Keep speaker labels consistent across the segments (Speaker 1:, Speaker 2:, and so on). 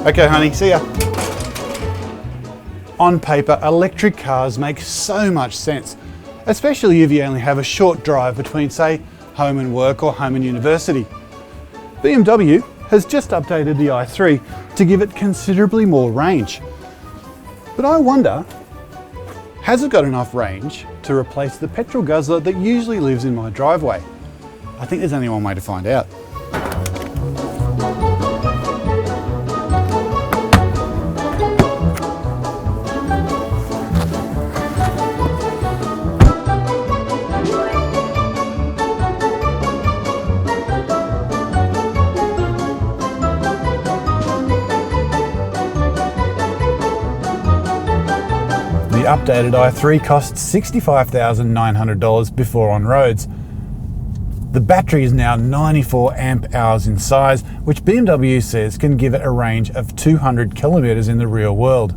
Speaker 1: Okay, honey, see ya. On paper, electric cars make so much sense, especially if you only have a short drive between, say, home and work or home and university. BMW has just updated the i3 to give it considerably more range. But I wonder, has it got enough range to replace the petrol guzzler that usually lives in my driveway? I think there's only one way to find out. The updated i3 costs $65,900 before on roads. The battery is now 94 amp hours in size, which BMW says can give it a range of 200 kilometers in the real world.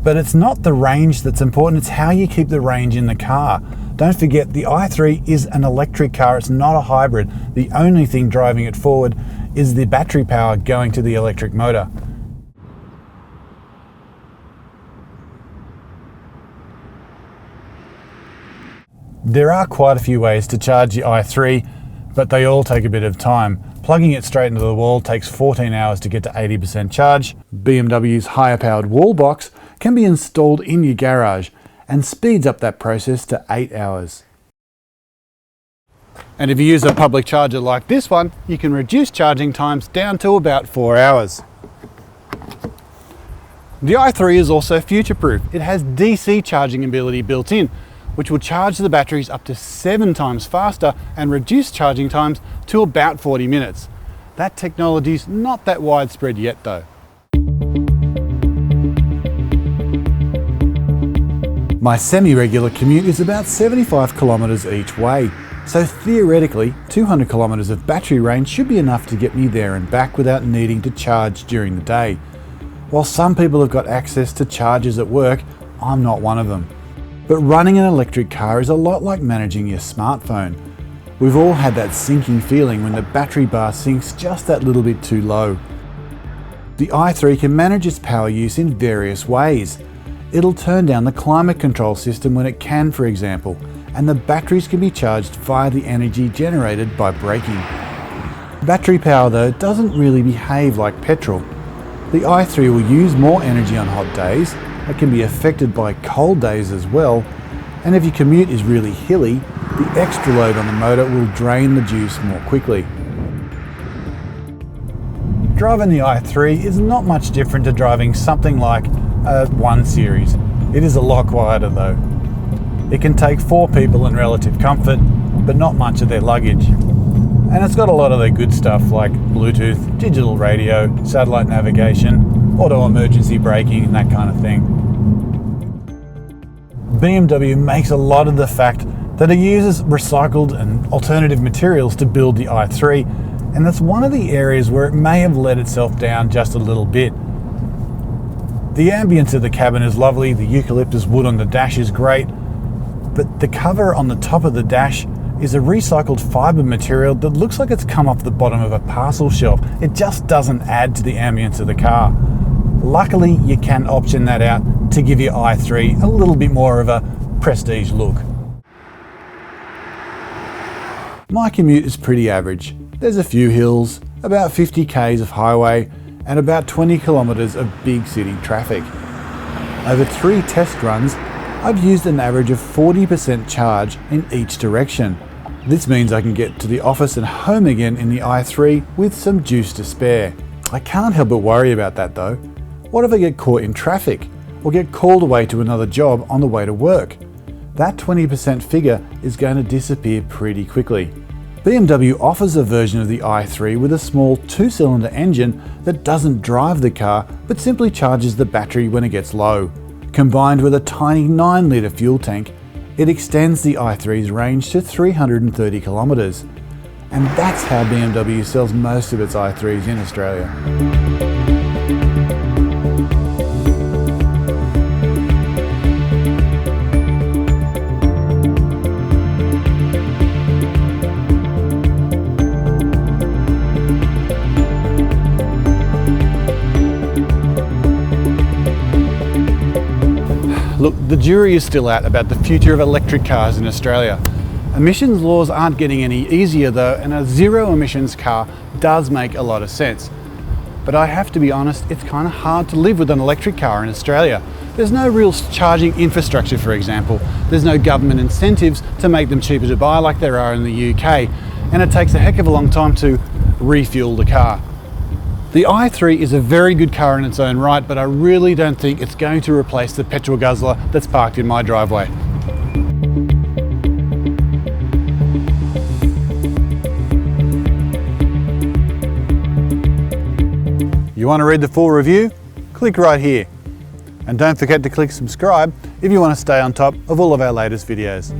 Speaker 1: But it's not the range that's important, it's how you keep the range in the car. Don't forget, the i3 is an electric car, it's not a hybrid. The only thing driving it forward is the battery power going to the electric motor. There are quite a few ways to charge the i3, but they all take a bit of time. Plugging it straight into the wall takes 14 hours to get to 80% charge. BMW's higher powered wall box can be installed in your garage and speeds up that process to 8 hours. And if you use a public charger like this one, you can reduce charging times down to about 4 hours. The i3 is also future-proof. It has DC charging ability built in, which will charge the batteries up to 7 times faster and reduce charging times to about 40 minutes. That technology's not that widespread yet though. My semi-regular commute is about 75 kilometres each way, so theoretically 200 kilometres of battery range should be enough to get me there and back without needing to charge during the day. While some people have got access to chargers at work, I'm not one of them. But running an electric car is a lot like managing your smartphone. We've all had that sinking feeling when the battery bar sinks just that little bit too low. The i3 can manage its power use in various ways. It'll turn down the climate control system when it can, for example, and the batteries can be charged via the energy generated by braking. Battery power, though, doesn't really behave like petrol. The i3 will use more energy on hot days. It can be affected by cold days as well, and if your commute is really hilly, the extra load on the motor will drain the juice more quickly. Driving the i3 is not much different to driving something like a 1 Series. It is a lot quieter though. It can take 4 people in relative comfort, but not much of their luggage. And it's got a lot of their good stuff like Bluetooth, digital radio, satellite navigation, auto emergency braking and that kind of thing. BMW makes a lot of the fact that it uses recycled and alternative materials to build the i3, and that's one of the areas where it may have let itself down just a little bit. The ambience of the cabin is lovely, the eucalyptus wood on the dash is great, but the cover on the top of the dash is a recycled fibre material that looks like it's come off the bottom of a parcel shelf. It just doesn't add to the ambience of the car. Luckily, you can option that out to give your i3 a little bit more of a prestige look. My commute is pretty average. There's a few hills, about 50 k's of highway, and about 20 kilometres of big city traffic. Over 3 test runs, I've used an average of 40% charge in each direction. This means I can get to the office and home again in the i3 with some juice to spare. I can't help but worry about that though. What if I get caught in traffic or get called away to another job on the way to work? That 20% figure is going to disappear pretty quickly. BMW offers a version of the i3 with a small 2-cylinder engine that doesn't drive the car but simply charges the battery when it gets low. Combined with a tiny 9-litre fuel tank, it extends the i3's range to 330 kilometres. And that's how BMW sells most of its i3s in Australia. Look, the jury is still out about the future of electric cars in Australia. Emissions laws aren't getting any easier though, and a zero emissions car does make a lot of sense. But I have to be honest, it's kind of hard to live with an electric car in Australia. There's no real charging infrastructure, for example. There's no government incentives to make them cheaper to buy like there are in the UK, and it takes a heck of a long time to refuel the car. The i3 is a very good car in its own right, but I really don't think it's going to replace the petrol guzzler that's parked in my driveway. You want to read the full review? Click right here. And don't forget to click subscribe if you want to stay on top of all of our latest videos.